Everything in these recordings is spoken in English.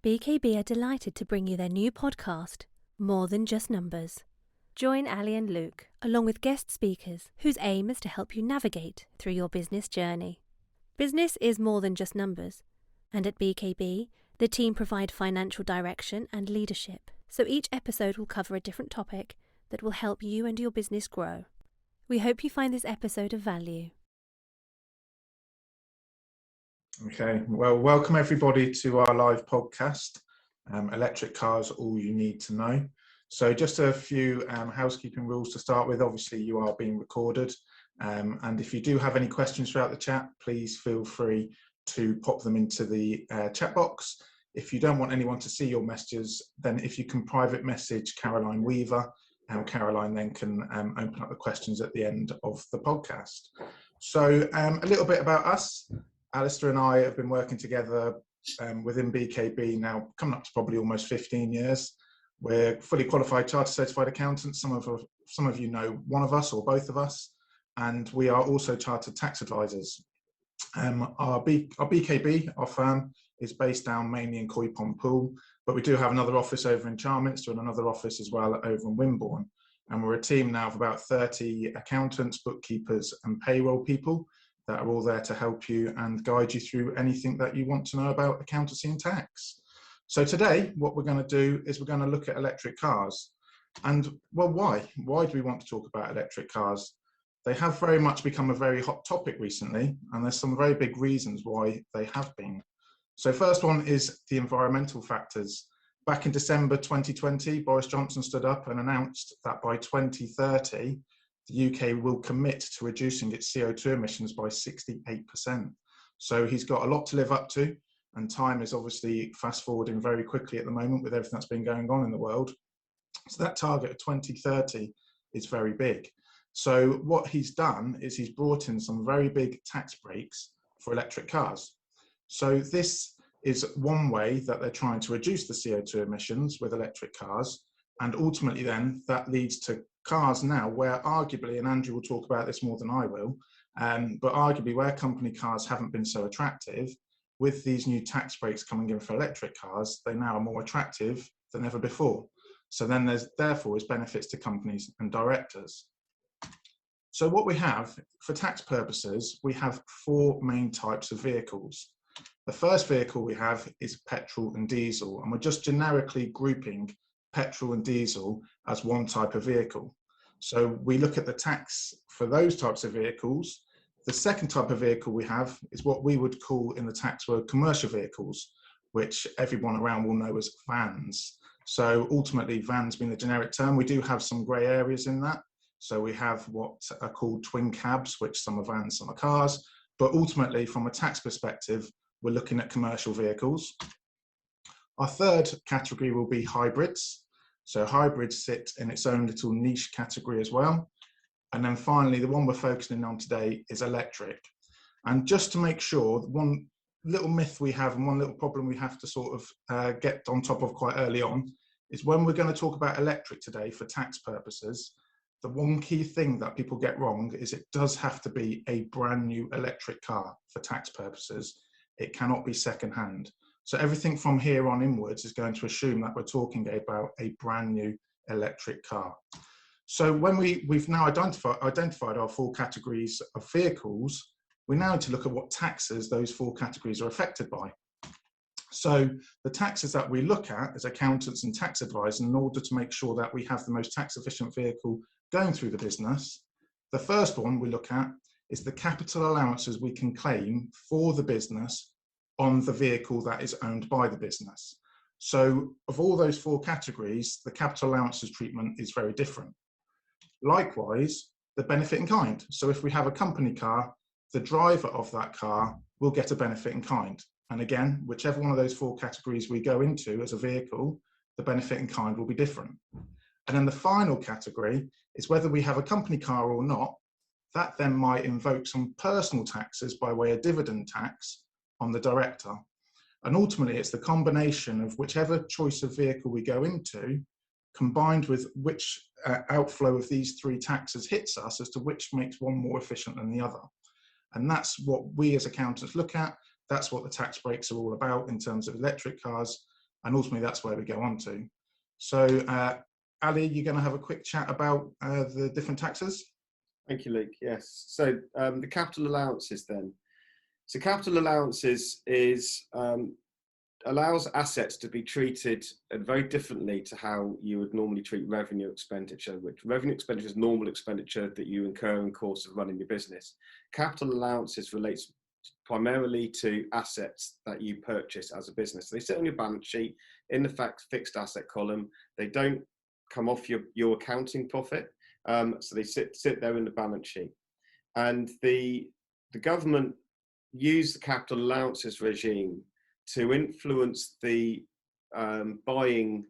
BKB are delighted to bring you their new podcast, More Than Just Numbers. Join Ali and Luke, along with guest speakers, whose aim is to help you navigate through your business journey. Business is more than just numbers, and at BKB, the team provide financial direction and leadership, so each episode will cover a different topic that will help you and your business grow. We hope you find this episode of value. Okay, well, welcome everybody to our live podcast, Electric Cars, All You Need to Know. So just a few housekeeping rules to start with. Obviously, you are being recorded. And if you do have any questions throughout the chat, please feel free to pop them into the chat box. If you don't want anyone to see your messages, then if you can private message Caroline Weaver, Caroline then can open up the questions at the end of the podcast. So a little bit about us. Alistair and I have been working together within BKB now, coming up to probably almost 15 years. We're fully qualified chartered certified accountants. Some of you know one of us or both of us, and we are also chartered tax advisors. Our BKB, our firm, is based down mainly in Coy Pond Pool, but we do have another office over in Charminster and another office as well over in Wimborne. And we're a team now of about 30 accountants, bookkeepers and payroll people that are all there to help you and guide you through anything that you want to know about accountancy and tax. So today, what we're going to do is we're going to look at electric cars. And, well, why? Why do we want to talk about electric cars? They have very much become a very hot topic recently, and there's some very big reasons why they have been. So first one is the environmental factors. Back in December 2020, Boris Johnson stood up and announced that by 2030, the UK will commit to reducing its CO2 emissions by 68%. So he's got a lot to live up to, and time is obviously fast forwarding very quickly at the moment with everything that's been going on in the world. So that target of 2030 is very big. So what he's done is he's brought in some very big tax breaks for electric cars. So this is one way that they're trying to reduce the CO2 emissions with electric cars. And ultimately then that leads to cars now where arguably, and Andrew will talk about this more than I will, but arguably where company cars haven't been so attractive, with these new tax breaks coming in for electric cars, they now are more attractive than ever before. So then there's therefore is benefits to companies and directors. So what we have for tax purposes, we have four main types of vehicles. The first vehicle we have is petrol and diesel, and we're just generically grouping petrol and diesel as one type of vehicle. So we look at the tax for those types of vehicles. The second type of vehicle we have is what we would call in the tax world commercial vehicles, which everyone around will know as vans. So ultimately vans being the generic term, we do have some grey areas in that. So we have what are called twin cabs, which some are vans, some are cars. But ultimately from a tax perspective, we're looking at commercial vehicles. Our third category will be hybrids. So hybrids sit in its own little niche category as well. And then finally, the one we're focusing on today is electric. And just to make sure, one little myth we have and one little problem we have to sort of get on top of quite early on is when we're going to talk about electric today for tax purposes, the one key thing that people get wrong is it does have to be a brand new electric car for tax purposes. It cannot be secondhand. So everything from here on inwards is going to assume that we're talking about a brand new electric car. So when we've now identified our four categories of vehicles, we now need to look at what taxes those four categories are affected by. So the taxes that we look at as accountants and tax advisors in order to make sure that we have the most tax efficient vehicle going through the business, the first one we look at is the capital allowances we can claim for the business on the vehicle that is owned by the business. So of all those four categories, the capital allowances treatment is very different. Likewise, the benefit in kind. So if we have a company car, the driver of that car will get a benefit in kind. And again, whichever one of those four categories we go into as a vehicle, the benefit in kind will be different. And then the final category is whether we have a company car or not, that then might invoke some personal taxes by way of dividend tax on the director. And ultimately, it's the combination of whichever choice of vehicle we go into, combined with which outflow of these three taxes hits us as to which makes one more efficient than the other. And that's what we as accountants look at. That's what the tax breaks are all about in terms of electric cars. and ultimately that's where we go on to. So Ali, you're going to have a quick chat about the different taxes? Thank you, Luke. Yes. So the capital allowances then. So capital allowances allows assets to be treated very differently to how you would normally treat revenue expenditure, which revenue expenditure is normal expenditure that you incur in the course of running your business. Capital allowances relates primarily to assets that you purchase as a business. They sit on your balance sheet in the fixed asset column. They don't come off your accounting profit. So they sit there in the balance sheet. And the government used the capital allowances regime to influence the buying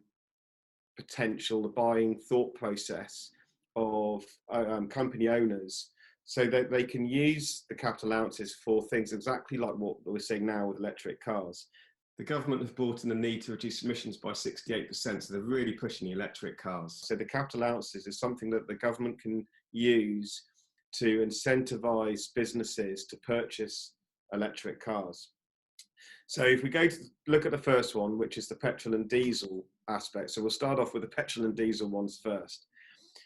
potential, the buying thought process of company owners, so that they can use the capital allowances for things exactly like what we're seeing now with electric cars. The government have brought in the need to reduce emissions by 68%, so they're really pushing the electric cars. So the capital allowances is something that the government can use to incentivise businesses to purchase electric cars. So if we go to look at the first one, which is the petrol and diesel aspect. So we'll start off with the petrol and diesel ones first.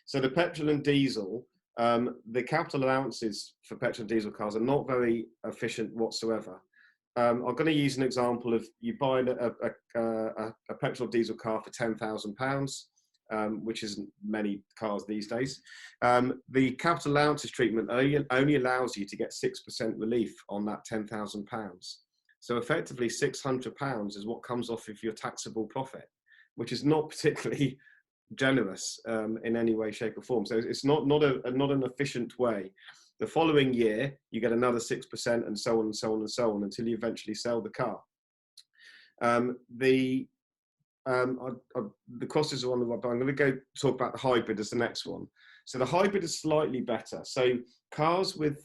So the petrol and diesel, the capital allowances for petrol and diesel cars are not very efficient whatsoever. I'm going to use an example of you buying a petrol diesel car for £10,000, which isn't many cars these days. The capital allowances treatment only allows you to get 6% relief on that £10,000. So effectively £600 is what comes off of your taxable profit, which is not particularly generous in any way, shape or form. So it's not an efficient way. The following year, you get another 6% and so on and so on and so on until you eventually sell the car. The cost is on the right, but I'm going to go talk about the hybrid as the next one. So the hybrid is slightly better. So cars with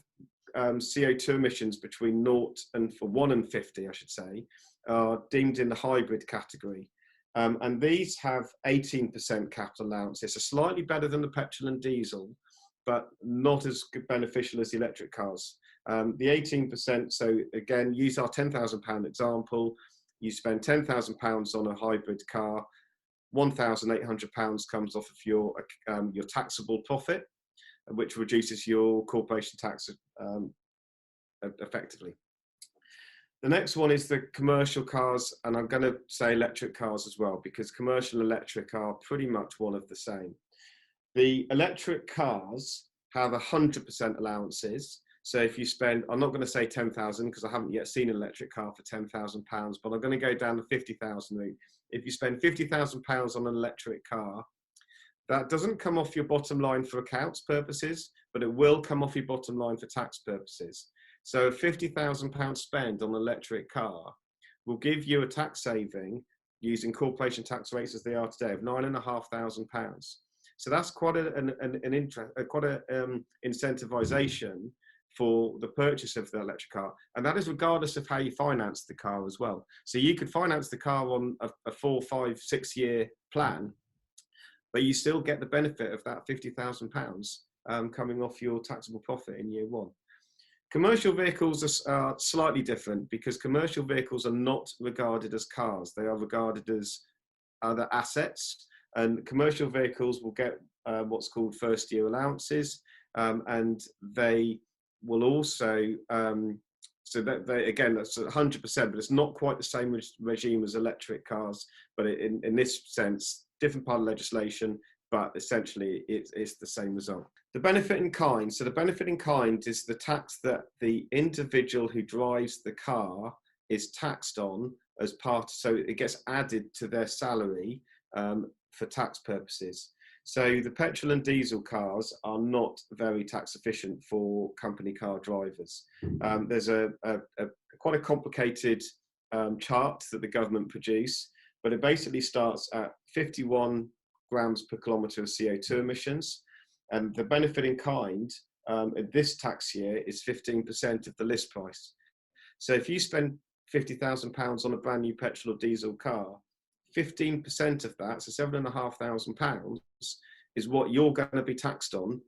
CO2 emissions between 1 and 50, I should say, are deemed in the hybrid category. And these have 18% capital allowances, so slightly better than the petrol and diesel, but not as beneficial as the electric cars. The 18%, so again, use our £10,000 example. You spend £10,000 on a hybrid car, £1,800 comes off of your taxable profit, which reduces your corporation tax effectively. The next one is the commercial cars, and I'm going to say electric cars as well, because commercial and electric are pretty much one of the same. The electric cars have 100% allowances. So if you spend, I'm not going to say 10,000 because I haven't yet seen an electric car for £10,000, but I'm going to go down the 50,000 route. If you spend £50,000 on an electric car, that doesn't come off your bottom line for accounts purposes, but it will come off your bottom line for tax purposes. So a £50,000 spend on an electric car will give you a tax saving using corporation tax rates as they are today of £9,500. So that's quite an incentivization for the purchase of the electric car, and that is regardless of how you finance the car as well. So you could finance the car on a 4, 5, 6 year plan, but you still get the benefit of that £50,000 coming off your taxable profit in year one. Commercial vehicles are slightly different because commercial vehicles are not regarded as cars. They are regarded as other assets, and commercial vehicles will get what's called first year allowances, and they will also, so that they, again, that's 100%, but it's not quite the same regime as electric cars, but in this sense, different part of legislation, but essentially it's the same result. The benefit in kind. So the benefit in kind is the tax that the individual who drives the car is taxed on as part, so it gets added to their salary for tax purposes. So the petrol and diesel cars are not very tax efficient for company car drivers. There's quite a complicated chart that the government produce, but it basically starts at 51 grams per kilometre of CO2 emissions. And the benefit in kind in this tax year is 15% of the list price. So if you spend £50,000 on a brand new petrol or diesel car, 15% of that, so £7,500, is what you're going to be taxed on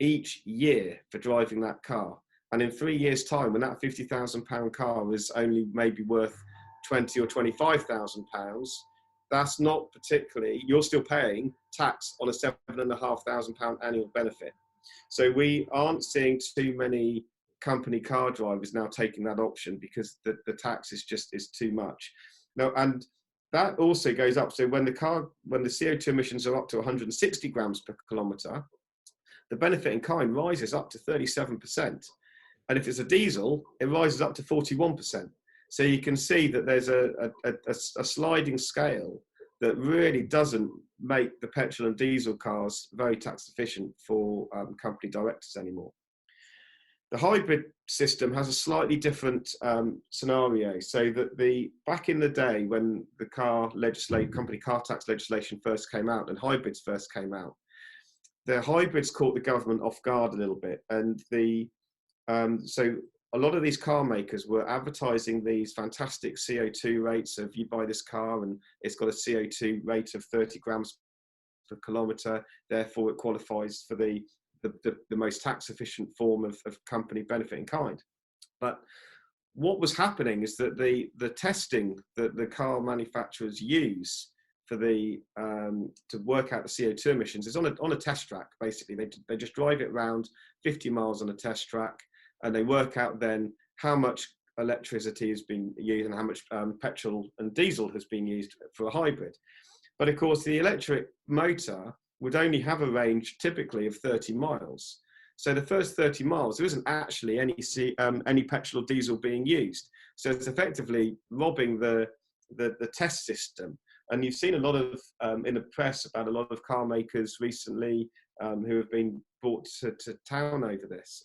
each year for driving that car. And in 3 years' time, when that £50,000 car is only maybe worth £20,000 or £25,000, that's not particularly, you're still paying tax on a £7,500 annual benefit. So we aren't seeing too many company car drivers now taking that option because the tax is too much. Now, and that also goes up. So when the CO2 emissions are up to 160 grams per kilometre, the benefit in kind rises up to 37%. And if it's a diesel, it rises up to 41%. So you can see that there's a sliding scale that really doesn't make the petrol and diesel cars very tax efficient for company directors anymore. The hybrid system has a slightly different scenario. So that back in the day when the company car tax legislation first came out and hybrids first came out, the hybrids caught the government off guard a little bit, and so a lot of these car makers were advertising these fantastic CO2 rates of, you buy this car and it's got a CO2 rate of 30 grams per kilometre, therefore it qualifies for the most tax efficient form of company benefit in kind. But what was happening is that the testing that the car manufacturers use for to work out the CO2 emissions is on a test track. Basically, they just drive it around 50 miles on a test track, and they work out then how much electricity has been used and how much petrol and diesel has been used for a hybrid. But of course, the electric motor would only have a range typically of 30 miles. So the first 30 miles, there isn't actually any petrol or diesel being used. So it's effectively robbing the test system. And you've seen a lot of, in the press about a lot of car makers recently who have been brought to town over this.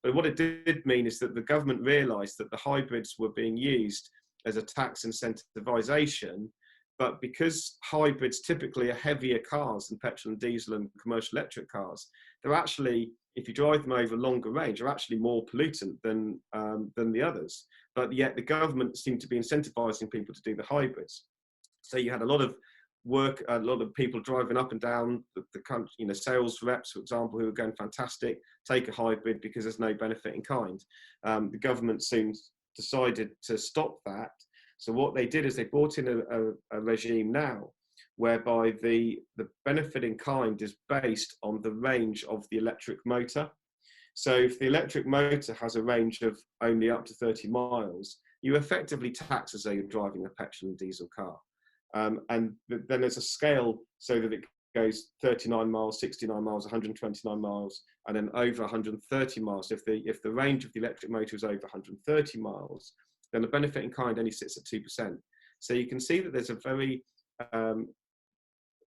But what it did mean is that the government realised that the hybrids were being used as a tax incentivisation, but because hybrids typically are heavier cars than petrol and diesel and commercial electric cars, they're actually, if you drive them over longer range, are actually more pollutant than the others. But yet the government seemed to be incentivising people to do the hybrids. So you had a lot of work, a lot of people driving up and down the country, sales reps, for example, who were going, fantastic, take a hybrid because there's no benefit in kind. The government soon decided to stop that. So what they did is they brought in a regime now whereby the benefit in kind is based on the range of the electric motor. So if the electric motor has a range of only up to 30 miles, you effectively tax as though you're driving a petrol and diesel car. And then there's a scale so that it goes 39 miles, 69 miles, 129 miles, and then over 130 miles. If the range of the electric motor is over 130 miles, then the benefit in kind only sits at 2%. So you can see that there's a very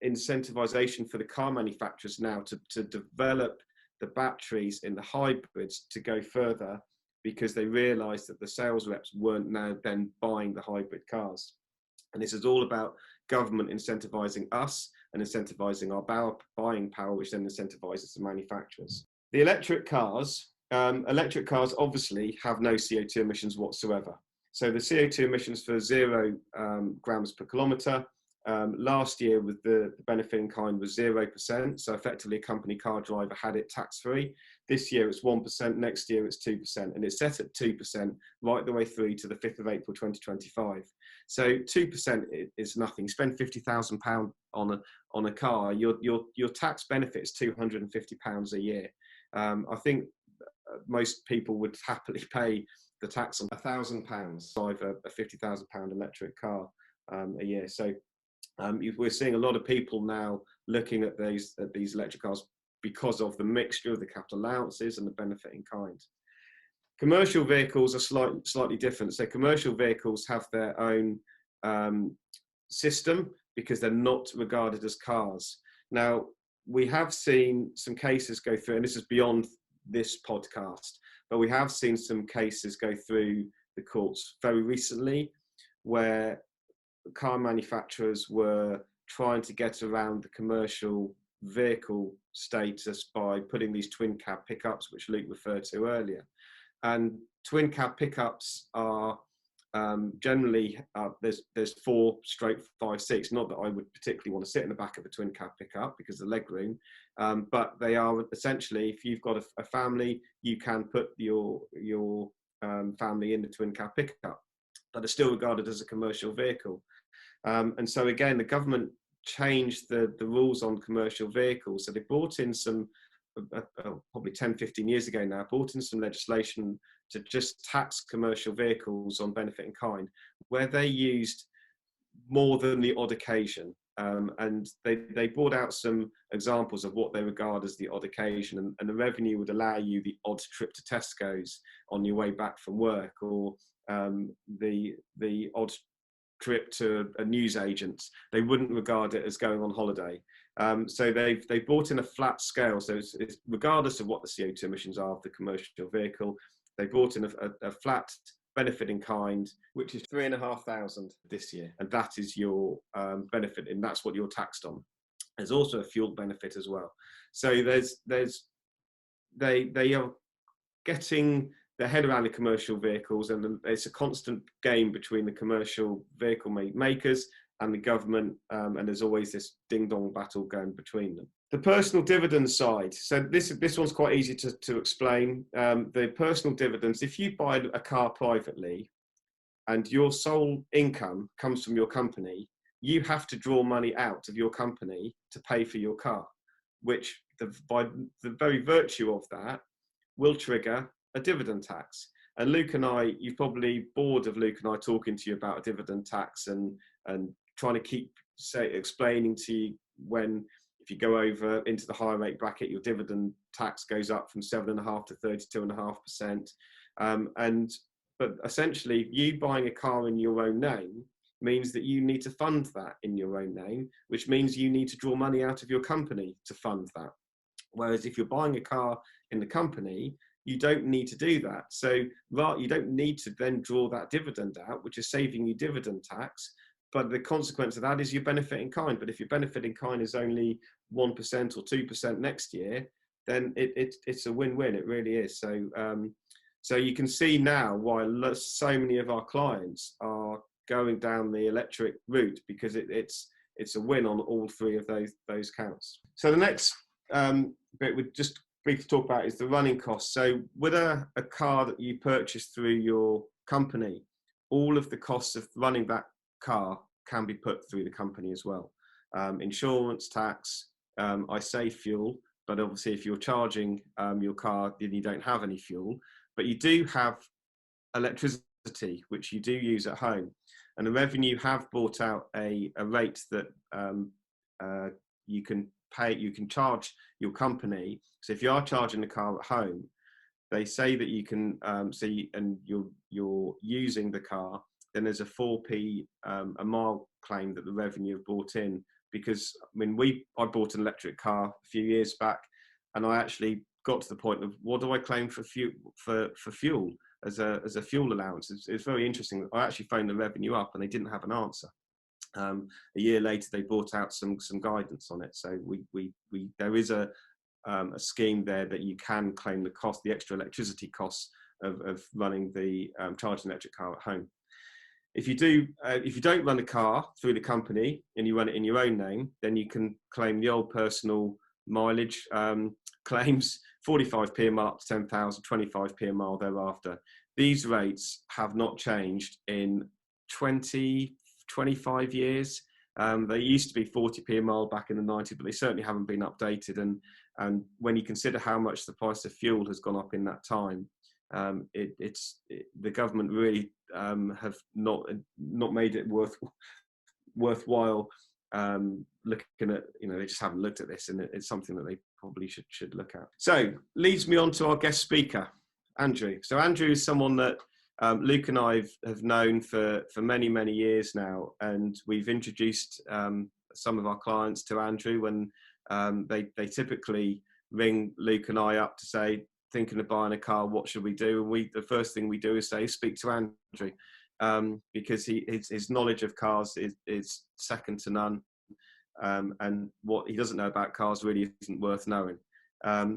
incentivization for the car manufacturers now to develop the batteries in the hybrids to go further, because they realized that the sales reps weren't now then buying the hybrid cars. And this is all about government incentivizing us and incentivizing our buying power, which then incentivizes the manufacturers. The electric cars obviously have no CO2 emissions whatsoever. So the CO2 emissions for 0 grams per kilometre, last year with the benefit in kind was 0%. So effectively a company car driver had it tax-free. This year it's 1%, next year it's 2%, and it's set at 2% right the way through to the 5th of April 2025. So 2% is nothing. You spend £50,000 on a car, your tax benefit is £250 a year. I think most people would happily pay the tax on £1,000, drive a £50,000 electric car a year. So we're seeing a lot of people now looking at these electric cars because of the mixture of the capital allowances and the benefit in kind. Commercial vehicles are slightly different. So commercial vehicles have their own system because they're not regarded as cars. Now, we have seen some cases go through, and this is beyond this podcast, but we have seen some cases go through the courts very recently where car manufacturers were trying to get around the commercial vehicle status by putting these twin cab pickups, which Luke referred to earlier. And twin cab pickups are generally there's 4/5 seats. Not that I would particularly want to sit in the back of a twin cab pickup because of the leg room, but they are essentially, if you've got a family, you can put your family in the twin cab pickup, but they're still regarded as a commercial vehicle. And so again, the government changed the rules on commercial vehicles. So they brought in some, probably 10, 15 years ago now, brought in some legislation to just tax commercial vehicles on benefit in kind, where they used more than the odd occasion. And they brought out some examples of what they regard as the odd occasion, and the revenue would allow you the odd trip to Tesco's on your way back from work, or the odd trip to a newsagent. They wouldn't regard it as going on holiday. So they brought in a flat scale. So it's regardless of what the CO2 emissions are of the commercial vehicle, they brought in a flat benefit in kind, which is 3,500 this year, and that is your benefit, and that's what you're taxed on. There's also a fuel benefit as well. So they are getting their head around the commercial vehicles, and it's a constant game between the commercial vehicle makers and the government, and there's always this ding-dong battle going between them. The personal dividend side. So this one's quite easy to explain. The personal dividends, if you buy a car privately and your sole income comes from your company, you have to draw money out of your company to pay for your car, which by the very virtue of that will trigger a dividend tax. And Luke and I, you're probably bored of Luke and I talking to you about a dividend tax and trying to keep explaining to you when, if you go over into the higher rate bracket, your dividend tax goes up from 7.5% to 32.5%. But essentially, you buying a car in your own name means that you need to fund that in your own name, which means you need to draw money out of your company to fund that. Whereas if you're buying a car in the company, you don't need to do that. So you don't need to then draw that dividend out, which is saving you dividend tax. But the consequence of that is your benefit in kind. But if your benefit in kind is only 1% or 2% next year, then it's a win-win. It really is. So you can see now why so many of our clients are going down the electric route, because it's a win on all three of those counts. So the next bit we just briefly talk about is the running costs. So with a car that you purchase through your company, all of the costs of running that car can be put through the company as well. Insurance, tax, I say fuel, but obviously if you're charging your car, then you don't have any fuel, but you do have electricity, which you do use at home. And the revenue have brought out a rate that you can charge your company. So if you are charging the car at home, they say that you can, and you're using the car, then there's a 4p a mile claim that the revenue have brought in. Because I bought an electric car a few years back, and I actually got to the point of, what do I claim for fuel as a fuel allowance? It's very interesting. I actually phoned the revenue up and they didn't have an answer. A year later, they brought out some guidance on it. So there is a scheme there that you can claim the extra electricity costs of running the charging electric car at home. If you don't run a car through the company and you run it in your own name, then you can claim the old personal mileage claims, 45p a mile up to 10,000, 25p a mile thereafter. These rates have not changed in 25 years. They used to be 40p a mile back in the 90s, but they certainly haven't been updated. And when you consider how much the price of fuel has gone up in that time, the government really have not made it worthwhile looking at. They just haven't looked at this, and it's something that they probably should look at. So leads me on to our guest speaker, Andrew. So Andrew is someone that Luke and I have known for many years now, and we've introduced some of our clients to Andrew when they typically ring Luke and I up to say, thinking of buying a car, what should we do? And the first thing we do is say, speak to Andrew, because his knowledge of cars is second to none, and what he doesn't know about cars really isn't worth knowing.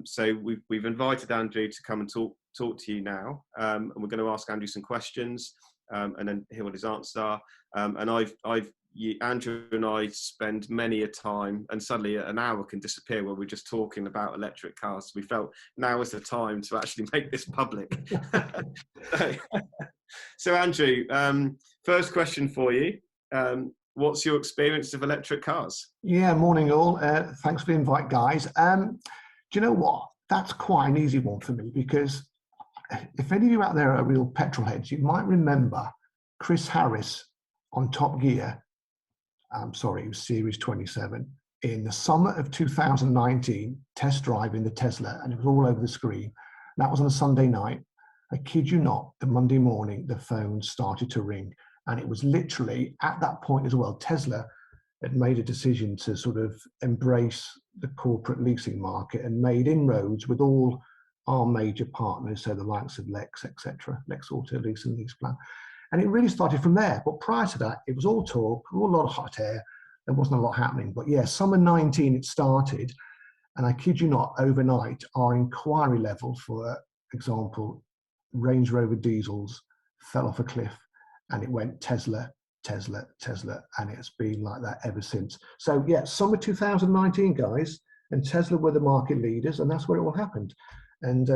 So we've invited Andrew to come and talk to you now, and we're going to ask Andrew some questions, and then hear what his answers are. And Andrew and I spend many a time, and suddenly an hour can disappear where we're just talking about electric cars. We felt now is the time to actually make this public. So Andrew, first question for you. what's your experience of electric cars? Yeah, morning all. Thanks for the invite, guys. Do you know what? That's quite an easy one for me, because if any of you out there are real petrol heads, you might remember Chris Harris on Top Gear. I'm sorry, it was Series 27 in the summer of 2019, test driving the Tesla, and it was all over the screen. That was on a Sunday night. I kid you not, the Monday morning, the phone started to ring. And it was literally at that point as well, Tesla had made a decision to sort of embrace the corporate leasing market and made inroads with all our major partners, so the likes of Lex, etc., Lex Auto Lease and LeasePlan. And it really started from there. But prior to that, it was all talk, all a lot of hot air. There wasn't a lot happening. But yeah, summer 19 it started. And I kid you not, overnight, our inquiry level, for example, Range Rover diesels fell off a cliff, and it went Tesla, Tesla, Tesla, and it's been like that ever since. So yeah, summer 2019, guys, and Tesla were the market leaders, and that's where it all happened. And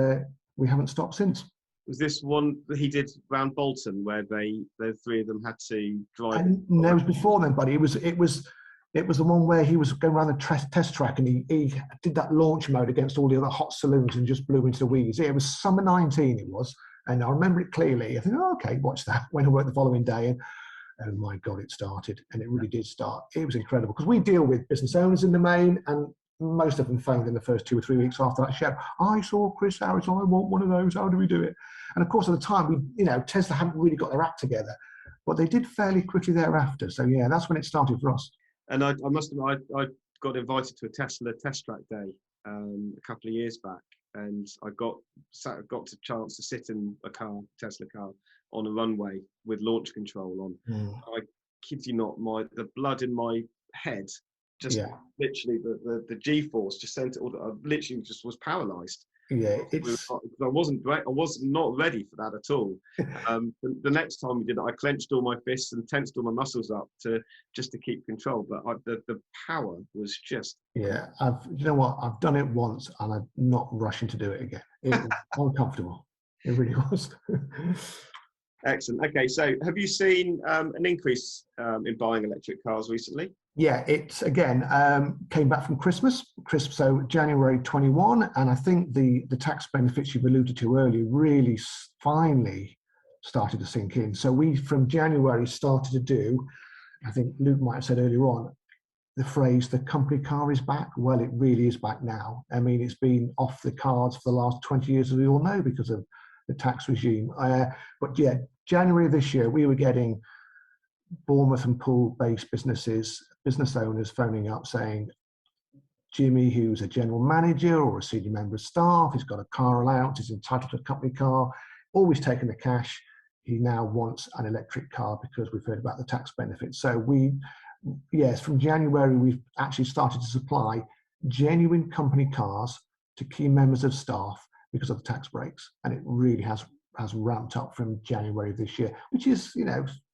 we haven't stopped since. Was this one that he did around Bolton, where the three of them had to drive? And no, it was before then, buddy. It was the one where he was going around the test track, and he did that launch mode against all the other hot saloons and just blew into the weeds. Yeah, it was summer 19 it was, and I remember it clearly. I think, oh, okay, watch that. Went to work the following day, and oh my God, it started, and it really did start. It was incredible, because we deal with business owners in the main, and most of them phoned in the first 2 or 3 weeks after that show. I saw Chris Harris, I want one of those, how do we do it? And of course, at the time, Tesla hadn't really got their act together, but they did fairly quickly thereafter. So yeah, that's when it started for us. And I must admit, I got invited to a Tesla test track day a couple of years back, and I got the chance to sit in a Tesla car on a runway with launch control on. I kid you not, the blood in my head just literally the G-force just sent it all. I literally just was paralysed. Yeah, I was not ready for that at all. The next time we did it, I clenched all my fists and tensed all my muscles up to keep control. But the power was just you know what? I've done it once, and I'm not rushing to do it again. It was uncomfortable. It really was. Excellent. Okay, so have you seen an increase in buying electric cars recently? Yeah, it's again came back from Christmas, so January 21, and I think the tax benefits you've alluded to earlier really finally started to sink in. So we, from January, started to do, I think Luke might have said earlier on, the phrase, the company car is back. Well, it really is back now. I mean, it's been off the cards for the last 20 years, as we all know, because of the tax regime. But yeah, January of this year, we were getting Bournemouth and Poole-based business owners phoning up saying, Jimmy, who's a general manager or a senior member of staff, he's got a car allowance, he's entitled to a company car, always taking the cash. He now wants an electric car because we've heard about the tax benefits. So from January, we've actually started to supply genuine company cars to key members of staff because of the tax breaks. And it really has ramped up from January of this year, which is,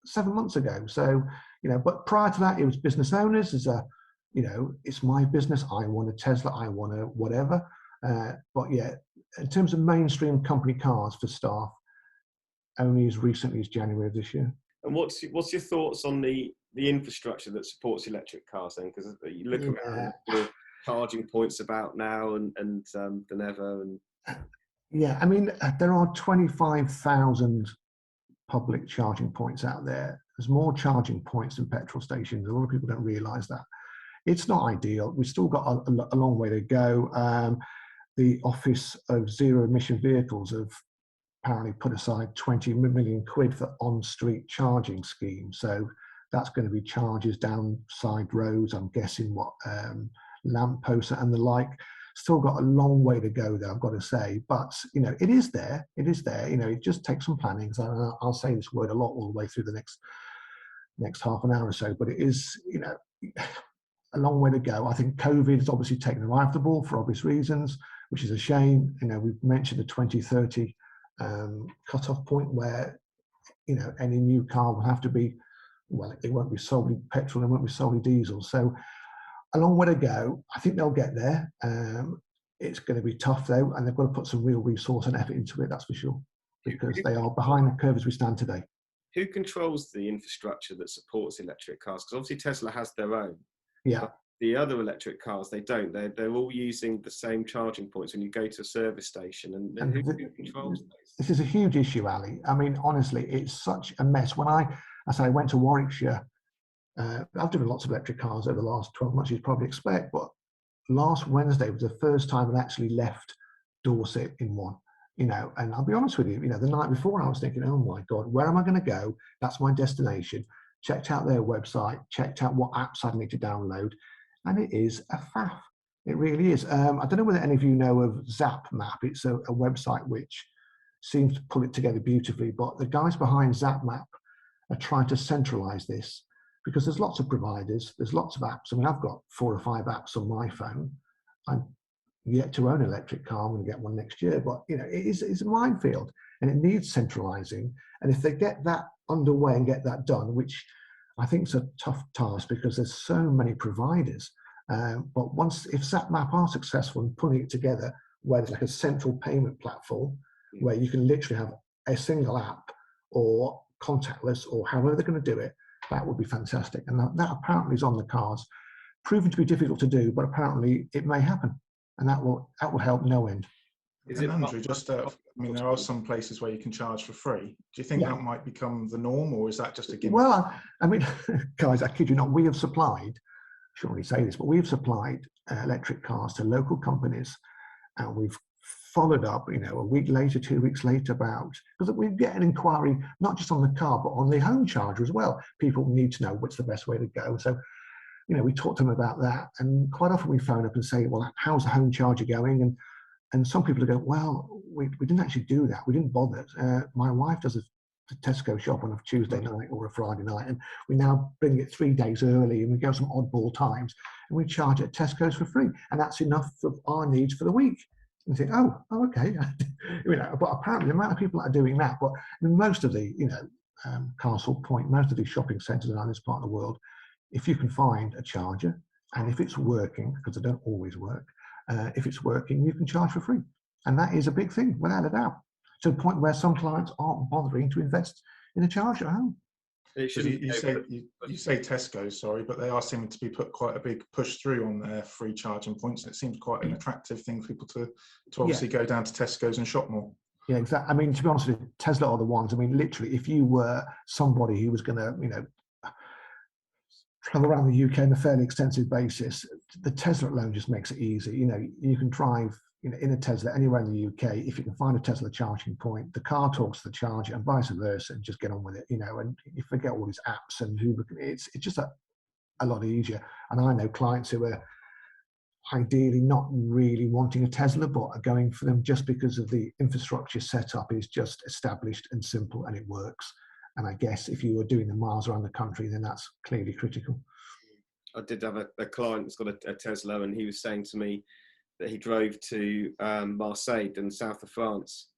7 months ago. So, but prior to that, it was business owners it's my business. I want a Tesla, I want a whatever. But yeah, in terms of mainstream company cars for staff, only as recently as January of this year. And what's your thoughts on the infrastructure that supports electric cars then? Because you look around the charging points about now and than ever. And yeah, I mean, there are 25,000 public charging points out there. There's more charging points than petrol stations. A lot of people don't realise that. It's not ideal. We've still got a long way to go. The Office of Zero Emission Vehicles have apparently put aside 20 million quid for on-street charging scheme. So that's going to be charges down side roads, I'm guessing, lampposts and the like. Still got a long way to go there, I've got to say. But, it is there. It is there. It just takes some planning. So I'll say this word a lot all the way through the next half an hour or so. But it is, a long way to go. I think COVID has obviously taken the eye off the ball for obvious reasons, which is a shame. We've mentioned the 2030 cut-off point where, any new car will have to be, well, it won't be solely petrol, it won't be solely diesel. So a long way to go. I think they'll get there. It's going to be tough though, and they've got to put some real resource and effort into it, that's for sure, because they are behind the curve as we stand today. who controls the infrastructure that supports electric cars? Because obviously Tesla has their own. Yeah. But the other electric cars, they don't. They're all using the same charging points when you go to a service station. And who controls those? This is a huge issue, Ali. I mean, honestly, it's such a mess. When I went to Warwickshire, I've driven lots of electric cars over the last 12 months, you'd probably expect, but last Wednesday was the first time I'd actually left Dorset in one, and I'll be honest with you, the night before I was thinking, oh my God, where am I going to go? That's my destination. Checked out their website, checked out what apps I need to download, and it is a faff. It really is. I don't know whether any of you know of Zap Map. It's a website which seems to pull it together beautifully, but the guys behind Zap Map are trying to centralize this, because there's lots of providers, there's lots of apps. I mean, I've got 4 or 5 apps on my phone. I'm yet to own an electric car. I'm going to get one next year, but it's a minefield, and it needs centralizing. And if they get that underway and get that done, which I think is a tough task because there's so many providers. But if ZapMap are successful in putting it together, where there's like a central payment platform where you can literally have a single app or contactless or however they're going to do it, that would be fantastic. And that apparently is on the cards. Proven to be difficult to do, but apparently it may happen, and that will help no end. And Andrew, there are some places where you can charge for free. Do you think that might become the norm, or is that just a gimmick? Well, I mean, guys, I kid you not, we have supplied, I shouldn't really say this, but we have supplied electric cars to local companies, and we've followed up, a week later, 2 weeks later, because we get an inquiry, not just on the car, but on the home charger as well. People need to know what's the best way to go. So, we talk to them about that, and quite often we phone up and say, well, how's the home charger going? And some people go, well, we didn't actually do that. We didn't bother. My wife does a Tesco shop on a Tuesday night or a Friday night, and we now bring it 3 days early, and we go some oddball times, and we charge it at Tesco's for free, and that's enough for our needs for the week. And you think, oh, okay. But apparently the amount of people that are doing that, but most of the, Castle Point, most of these shopping centres around this part of the world, if you can find a charger, and if it's working, because they don't always work, if it's working, you can charge for free. And that is a big thing, without a doubt, to the point where some clients aren't bothering to invest in a charger at home. You say Tesco, sorry, but they are seeming to be put quite a big push through on their free charging points. And it seems quite an attractive thing for people to obviously go down to Tesco's and shop more. Yeah, exactly. I mean, to be honest with you, Tesla are the ones. I mean, literally, if you were somebody who was going to, travel around the UK on a fairly extensive basis, the Tesla alone just makes it easy. You can drive in a Tesla anywhere in the UK. If you can find a Tesla charging point, the car talks to the charger and vice versa, and just get on with it. And you forget all these apps and it's just a lot easier. And I know clients who are ideally not really wanting a Tesla, but are going for them just because of the infrastructure setup is just established and simple, and it works. And I guess if you were doing the miles around the country, then that's clearly critical. I did have a client that's got a Tesla, and he was saying to me that he drove to Marseille in the south of France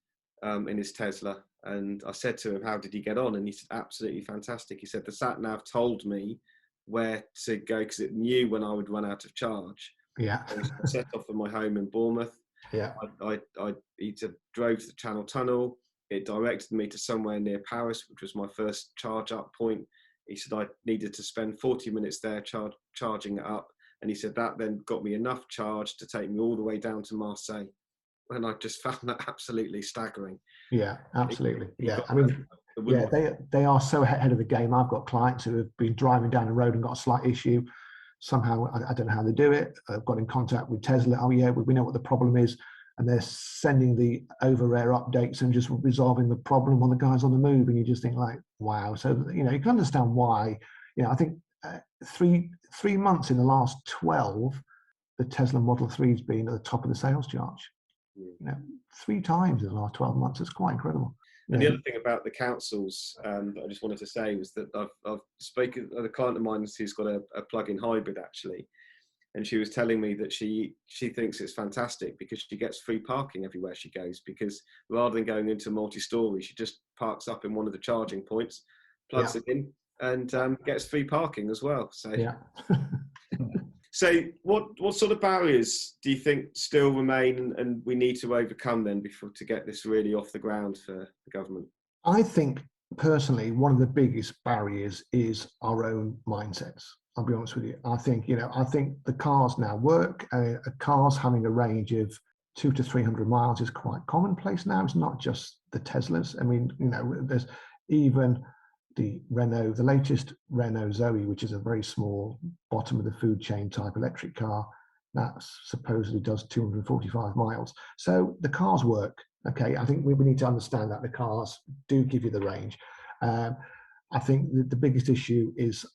in his Tesla. And I said to him, how did he get on? And he said, absolutely fantastic. He said, the sat-nav told me where to go because it knew when I would run out of charge. Yeah. I set off from my home in Bournemouth. Yeah. He drove to the Channel Tunnel. It directed me to somewhere near Paris, which was my first charge up point. He said I needed to spend 40 minutes there charging it up. And he said that then got me enough charge to take me all the way down to Marseille. And I just found that absolutely staggering. Yeah, absolutely. They are so ahead of the game. I've got clients who have been driving down the road and got a slight issue. Somehow, I don't know how they do it. I've got in contact with Tesla. Oh yeah, we know what the problem is. And they're sending the over-air updates and just resolving the problem while the guy's on the move. And you just think like, wow. So, you can understand why, I think 3 months in the last 12, the Tesla Model 3 has been at the top of the sales charge. 3 times in the last 12 months. It's quite incredible. And the other thing about the councils that I just wanted to say was that I've spoken with a client of mine who's got a plug-in hybrid actually. And she was telling me that she thinks it's fantastic because she gets free parking everywhere she goes, because rather than going into multi-story, she just parks up in one of the charging points, plugs it in, and gets free parking as well. So, So what sort of barriers do you think still remain and we need to overcome then to get this really off the ground for the government? I think personally, one of the biggest barriers is our own mindsets. I'll be honest with you. I think the cars now work. Cars having a range of 200 to 300 miles is quite commonplace now. It's not just the Teslas. I mean, there's even the latest Renault Zoe, which is a very small bottom of the food chain type electric car that supposedly does 245 miles. So the cars work. Okay, I think we need to understand that the cars do give you the range. I think the biggest issue is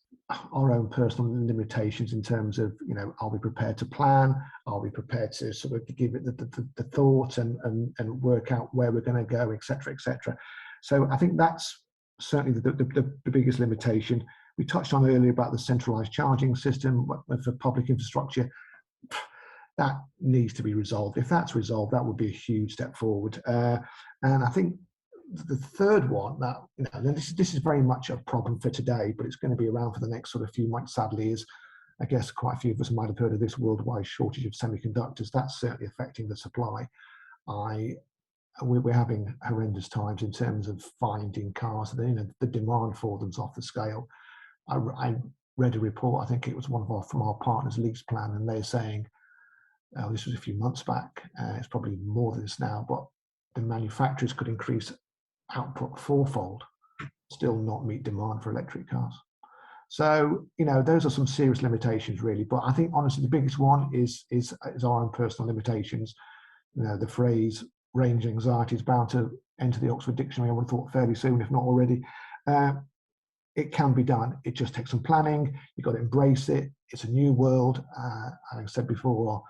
our own personal limitations in terms of, are we prepared to plan? Are we prepared to sort of give it the thought and work out where we're going to go, et cetera, et cetera. So I think that's certainly the biggest limitation. We touched on earlier about the centralized charging system for public infrastructure. That needs to be resolved. If that's resolved, that would be a huge step forward. And I think the third one that, this is very much a problem for today, but it's going to be around for the next sort of few months, sadly, is, I guess quite a few of us might have heard of this worldwide shortage of semiconductors. That's certainly affecting the supply. We're having horrendous times in terms of finding cars. The demand for them's off the scale. I read a report, I think it was from our partners, Lease Plan, and they're saying, this was a few months back, it's probably more than this now, but the manufacturers could increase output fourfold, still not meet demand for electric cars. So, those are some serious limitations really, but I think honestly the biggest one is our own personal limitations. The phrase range anxiety is bound to enter the Oxford Dictionary, I would have thought fairly soon, if not already. It can be done. It just takes some planning. You've got to embrace it. It's a new world. Like I said before, our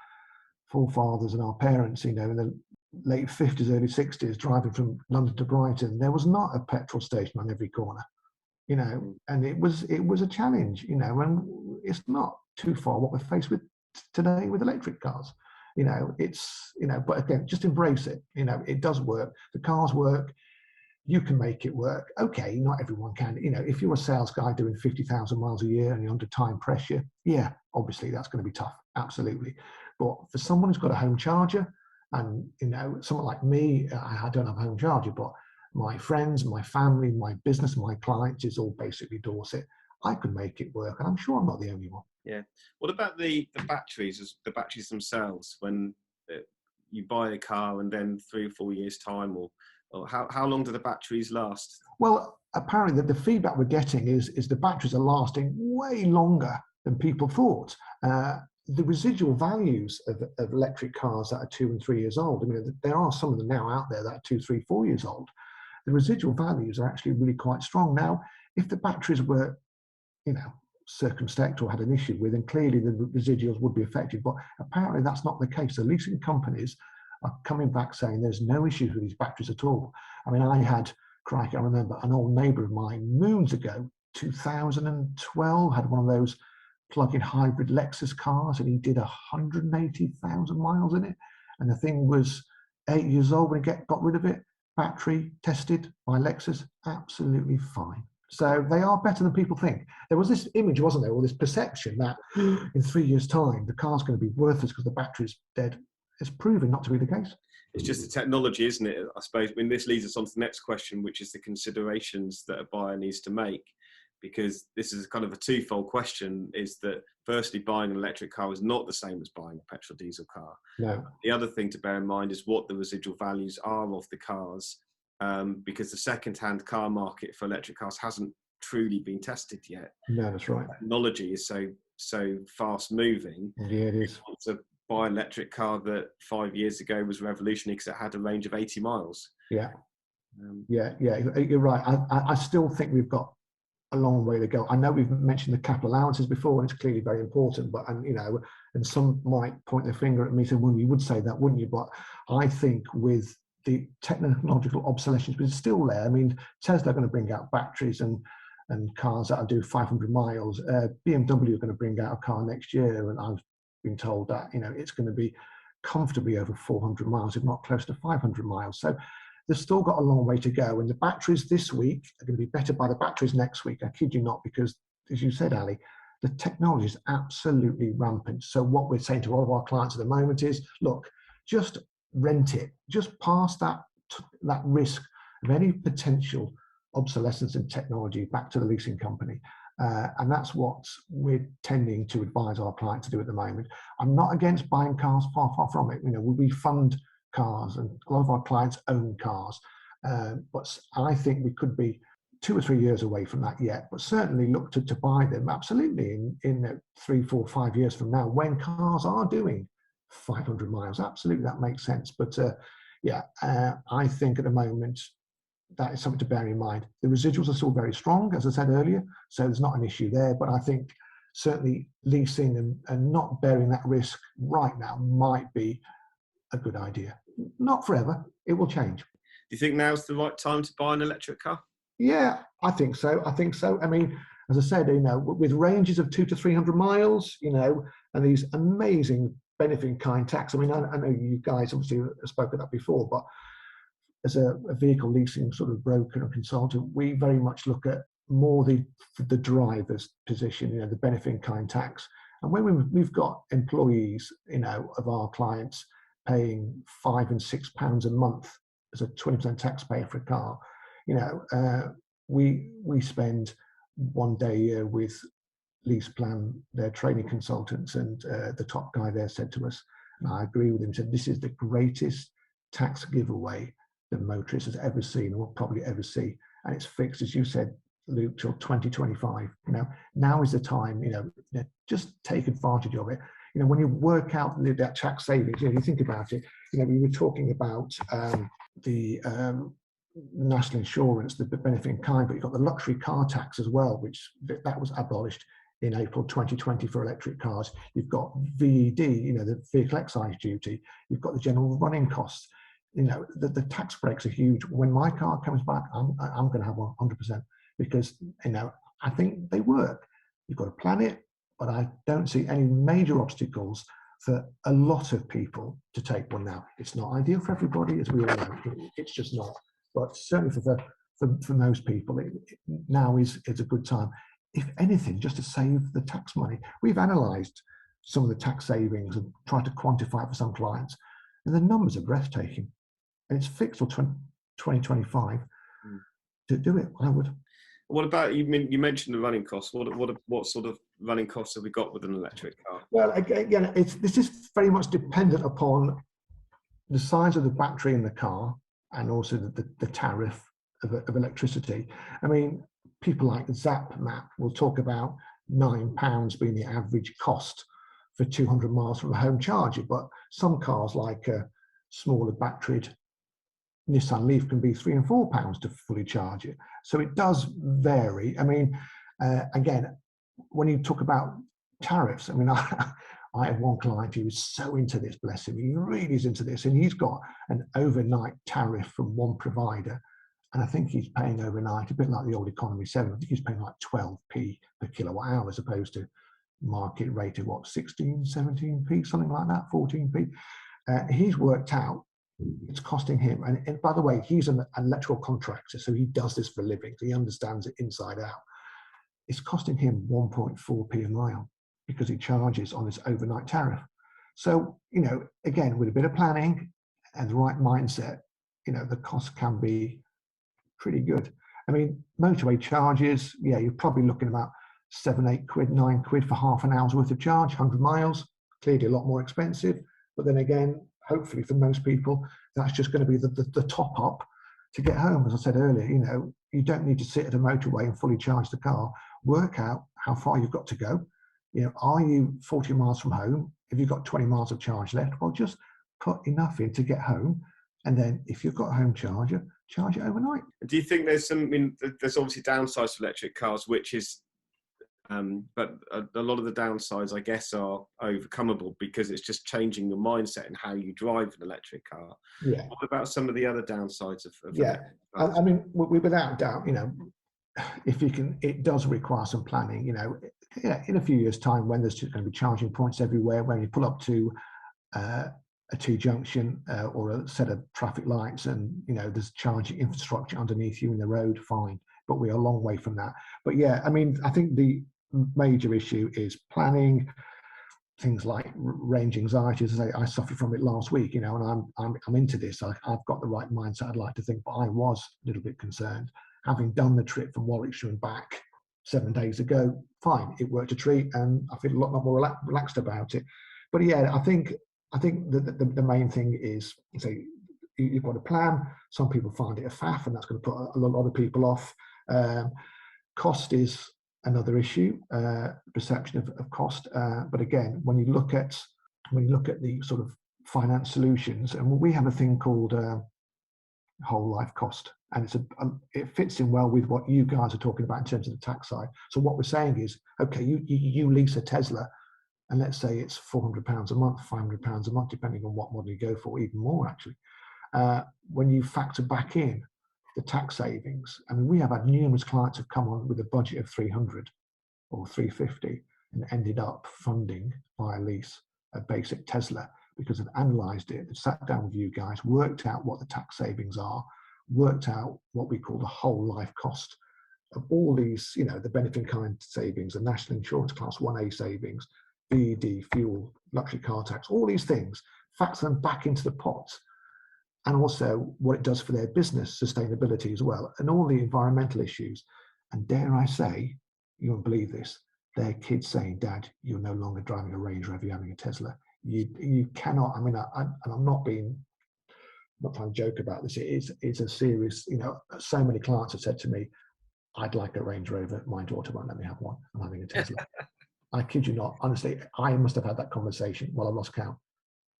forefathers and our parents, in the late 50s, early 60s, driving from London to Brighton, there was not a petrol station on every corner, and it was a challenge, and it's not too far what we're faced with today with electric cars. But again, just embrace it. It does work. The cars work. You can make it work. Okay, not everyone can. If you're a sales guy doing 50,000 miles a year and you're under time pressure, yeah, obviously that's going to be tough. Absolutely. But for someone who's got a home charger, and someone like me, I don't have a home charger, but my friends, my family, my business, my clients is all basically Dorset. I could make it work, and I'm sure I'm not the only one. Yeah. What about the batteries? The batteries themselves, when you buy a car and then 3 or 4 years time, or how long do the batteries last? Well, apparently the feedback we're getting is the batteries are lasting way longer than people thought. The residual values of electric cars that are 2 and 3 years old, there are some of them now out there that are 2, 3, 4 years old. The residual values are actually really quite strong. Now, if the batteries were, circumspect or had an issue with, then clearly the residuals would be affected. But apparently that's not the case. The leasing companies are coming back saying there's no issues with these batteries at all. I remember an old neighbour of mine moons ago, 2012, had one of those plug-in hybrid Lexus cars, and he did 180,000 miles in it, and the thing was 8 years old when he got rid of it. Battery tested by Lexus, absolutely fine. So they are better than people think. There was this image, wasn't there, or this perception that in 3 years' time the car's going to be worthless because the battery's dead. It's proven not to be the case. It's just the technology, isn't it? I suppose. This leads us on to the next question, which is the considerations that a buyer needs to make. Because this is kind of a twofold question, is that firstly, buying an electric car is not the same as buying a petrol diesel car. No. The other thing to bear in mind is what the residual values are of the cars, because the second-hand car market for electric cars hasn't truly been tested yet. No, that's right. Technology is so fast-moving. Yeah, it is. To buy an electric car that 5 years ago was revolutionary because it had a range of 80 miles. Yeah. Yeah, you're right. I still think we've got a long way to go. I know we've mentioned the capital allowances before, and it's clearly very important, but and some might point their finger at me saying, well, you would say that, wouldn't you? But I think with the technological obsolescence, but it's still there. Tesla are going to bring out batteries and cars that'll do 500 miles. BMW are going to bring out a car next year, and I've been told that it's going to be comfortably over 400 miles, if not close to 500 miles. So they've still got a long way to go, and the batteries this week are going to be better by the batteries next week. I kid you not, because as you said, Ali, the technology is absolutely rampant. So what we're saying to all of our clients at the moment is, look, just rent it, just pass that risk of any potential obsolescence in technology back to the leasing company. And that's what we're tending to advise our clients to do at the moment. I'm not against buying cars, far, far from it. We fund cars, and a lot of our clients own cars. But I think we could be 2 or 3 years away from that yet, but certainly look to buy them absolutely in 3, 4, 5 years from now, when cars are doing 500 miles. Absolutely, that makes sense. But I think at the moment that is something to bear in mind. The residuals are still very strong, as I said earlier, so there's not an issue there. But I think certainly leasing and not bearing that risk right now might be a good idea. Not forever, it will change. Do you think now's the right time to buy an electric car? Yeah, I think so. I mean, as I said, with ranges of 200 to 300 miles, and these amazing benefit kind tax. I mean, I know you guys obviously spoke of that before, but as a vehicle leasing sort of broker and consultant, we very much look at more the driver's position, the benefit kind tax. And when we've got employees, of our clients paying £5 and £6 a month as a 20% taxpayer for a car, we spend one day a year with LeasePlan, their training consultants, and the top guy there said to us, and I agree with him, said this is the greatest tax giveaway that motorists has ever seen or will probably ever see, and it's fixed, as you said, Luke, till 2025. Now is the time. Just take advantage of it. When you work out that tax savings, you think about it. We were talking about the national insurance, the benefit in kind, but you've got the luxury car tax as well, which that was abolished in April 2020 for electric cars. You've got VED, the vehicle excise duty. You've got the general running costs. The tax breaks are huge. When my car comes back, I'm going to have 100%, because I think they work. You've got to plan it, but I don't see any major obstacles for a lot of people to take one now. It's not ideal for everybody, as we all know. It's just not. But certainly for most people, now is a good time. If anything, just to save the tax money. We've analysed some of the tax savings and tried to quantify it for some clients, and the numbers are breathtaking. And it's fixed till 2025. To do it, I would. What about, you mentioned the running costs. What sort of running costs have we got with an electric car? Well, again, this is very much dependent upon the size of the battery in the car and also the tariff of electricity. I mean, people like ZapMap will talk about £9 being the average cost for 200 miles from a home charger, but some cars like a smaller batteried Nissan Leaf can be £3 and £4 to fully charge it. So it does vary. I mean, again, when you talk about tariffs, I mean, I have one client who is so into this, bless him. He really is into this, and he's got an overnight tariff from one provider, and I think he's paying overnight, a bit like the old Economy 7. I think he's paying like 12p per kilowatt hour, as opposed to market rate of 16, 17p, something like that, 14p. He's worked out it's costing him, and by the way, he's an electrical contractor, so he does this for a living, so he understands it inside out. It's costing him 1.4p a mile because he charges on this overnight tariff. So, again, with a bit of planning and the right mindset, the cost can be pretty good. I mean, motorway charges, you're probably looking about 7, 8 quid, 9 quid for half an hour's worth of charge, 100 miles, clearly a lot more expensive. But then again, hopefully for most people, that's just going to be the top up to get home. As I said earlier, you don't need to sit at a motorway and fully charge the car. Work out how far you've got to go. Are you 40 miles from home? If you've got 20 miles of charge left, well, just put enough in to get home. And then if you've got a home charger, charge it overnight. Do you think there's there's obviously downsides to electric cars, which is, but a lot of the downsides, I guess, are overcomable because it's just changing your mindset and how you drive an electric car. Yeah. What about some of the other downsides of yeah? I mean, without doubt, if you can, it does require some planning. In a few years' time, when there's going to be charging points everywhere, when you pull up to a T-junction or a set of traffic lights, and there's charging infrastructure underneath you in the road, fine. But we're a long way from that. But yeah, I mean, I think the major issue is planning. Things like range anxiety. As I suffered from it last week, and I'm into this. I've got the right mindset, I'd like to think, but I was a little bit concerned. having done the trip from Warwickshire and back 7 days ago, fine, it worked a treat, and I feel a lot more relaxed about it. But yeah, I think the main thing is, say, you've got a plan. Some people find it a faff, and that's going to put a lot of people off. Cost is another issue, perception of cost. But again, when you look at the sort of finance solutions, and we have a thing called whole life cost, and it fits in well with what you guys are talking about in terms of the tax side. So what we're saying is, okay, you lease a Tesla, and let's say it's £400 a month, £500 a month, depending on what model you go for, even more actually. When you factor back in the tax savings, I mean, we have had numerous clients have come on with a budget of 300 or 350 and ended up funding via lease a basic Tesla, because they've analysed it, they've sat down with you guys, worked out what the tax savings are, worked out what we call the whole life cost of all these, the benefit in kind savings, the national insurance class 1A savings, VED, fuel, luxury car tax, all these things, factor them back into the pot, and also what it does for their business, sustainability as well, and all the environmental issues. And dare I say, you won't believe this, their kids saying, Dad, you're no longer driving a Range Rover, you're having a Tesla. You cannot, I mean, and I'm not trying to joke about this, it's a serious, so many clients have said to me, I'd like a Range Rover, my daughter won't let me have one, I'm having a Tesla. I kid you not, honestly, I must have had that conversation, well, I lost count,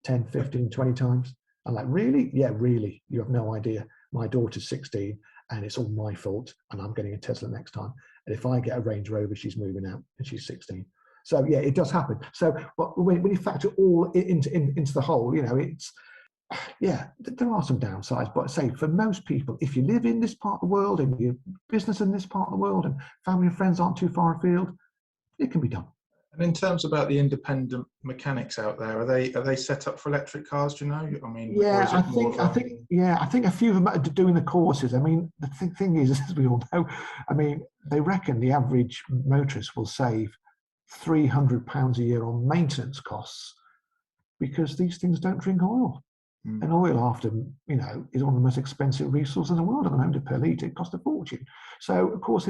10, 15, 20 times. I'm like, really? Yeah, really. You have no idea. My daughter's 16 and it's all my fault, and I'm getting a Tesla next time. And if I get a Range Rover, she's moving out and she's 16. So yeah, it does happen. So but when you factor all into the whole, it's, yeah, there are some downsides, but say for most people, if you live in this part of the world and your business in this part of the world and family and friends aren't too far afield, it can be done. And in terms about the independent mechanics out there, are they set up for electric cars? Do you know? I mean, yeah, I think a few of them are doing the courses. I mean, the thing is, as we all know, I mean, they reckon the average motorist will save £300 a year on maintenance costs because these things don't drink oil. And oil often, is one of the most expensive resources in the world. At 100 per litre, it costs a fortune. So, of course,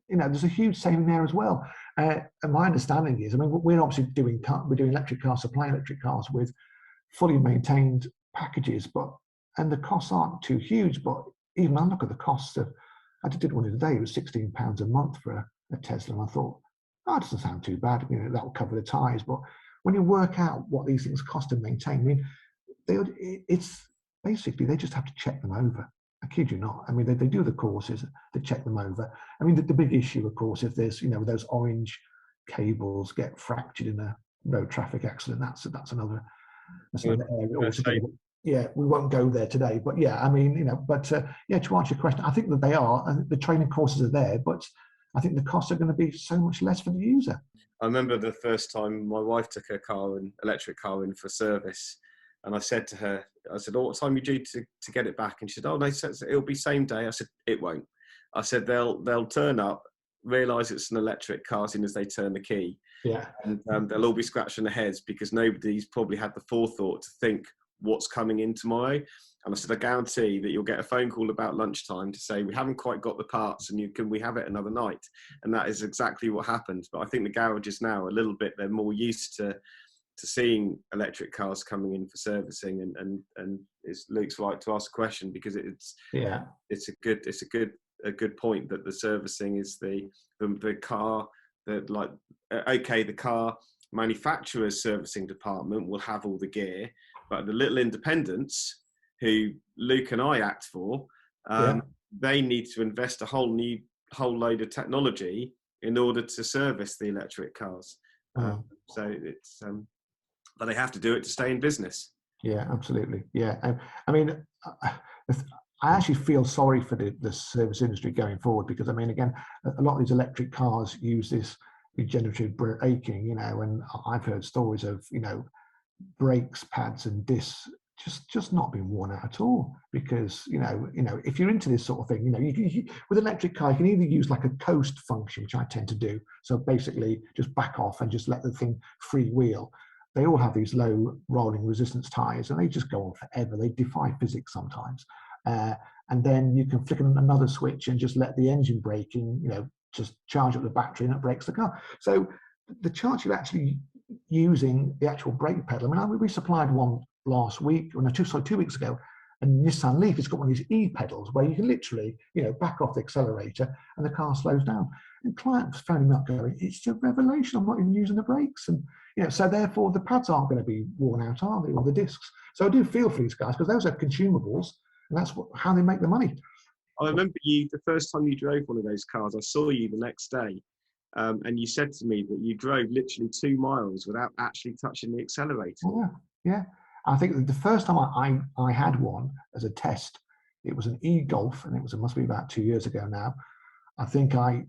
there's a huge saving there as well. And my understanding is, I mean, we're obviously doing electric cars, supplying electric cars with fully maintained packages, and the costs aren't too huge. But even I look at the costs of, I did one the other day, it was £16 a month for a Tesla, and I thought, it doesn't sound too bad. That will cover the tyres. But when you work out what these things cost to maintain, I mean, it's basically they just have to check them over. I kid you not. I mean, they do the courses, they check them over. I mean, the big issue, of course, if there's those orange cables get fractured in a road traffic accident, that's another area altogether. Yeah, we won't go there today, but yeah, I mean, to answer your question, I think that they are, and the training courses are there, but I think the costs are going to be so much less for the user. I remember the first time my wife took her electric car in for service. And I said to her, what time are you due to get it back? And she said, no, it'll be same day. I said, it won't. I said, they'll turn up, realise it's an electric car as soon as they turn the key. Yeah. And they'll all be scratching their heads because nobody's probably had the forethought to think what's coming in tomorrow. And I said, I guarantee that you'll get a phone call about lunchtime to say, we haven't quite got the parts and can we have it another night? And that is exactly what happened. But I think the garages now, a little bit, they're more used to seeing electric cars coming in for servicing, and it's Luke's right to ask a question because it's a good point that the servicing is the car that the car manufacturer's servicing department will have all the gear, but the little independents who Luke and I act for, they need to invest a whole load of technology in order to service the electric cars. So it's but they have to do it to stay in business. Yeah, absolutely. Yeah, I mean, I actually feel sorry for the service industry going forward because, I mean, again, a lot of these electric cars use this regenerative braking, and I've heard stories of, brakes, pads and discs just not being worn out at all because, if you're into this sort of thing, you, with an electric car, you can either use like a coast function, which I tend to do. So basically just back off and just let the thing freewheel. They all have these low rolling resistance tyres and they just go on forever. They defy physics sometimes. And then you can flick on another switch and just let the engine brake in, just charge up the battery and it brakes the car. So the chance of actually using the actual brake pedal, we supplied one last week, or no, 2 weeks ago, and Nissan Leaf has got one of these e-pedals where you can literally, back off the accelerator and the car slows down. And clients phoning up going, it's a revelation, I'm not even using the brakes. And, so therefore the pads aren't going to be worn out, are they, or the discs? So I do feel for these guys because those are consumables and that's how they make the money. I remember the first time you drove one of those cars, I saw you the next day. And you said to me that you drove literally 2 miles without actually touching the accelerator. Yeah. I think the first time I had one as a test, it was an e-Golf, and it must be about 2 years ago now. I think I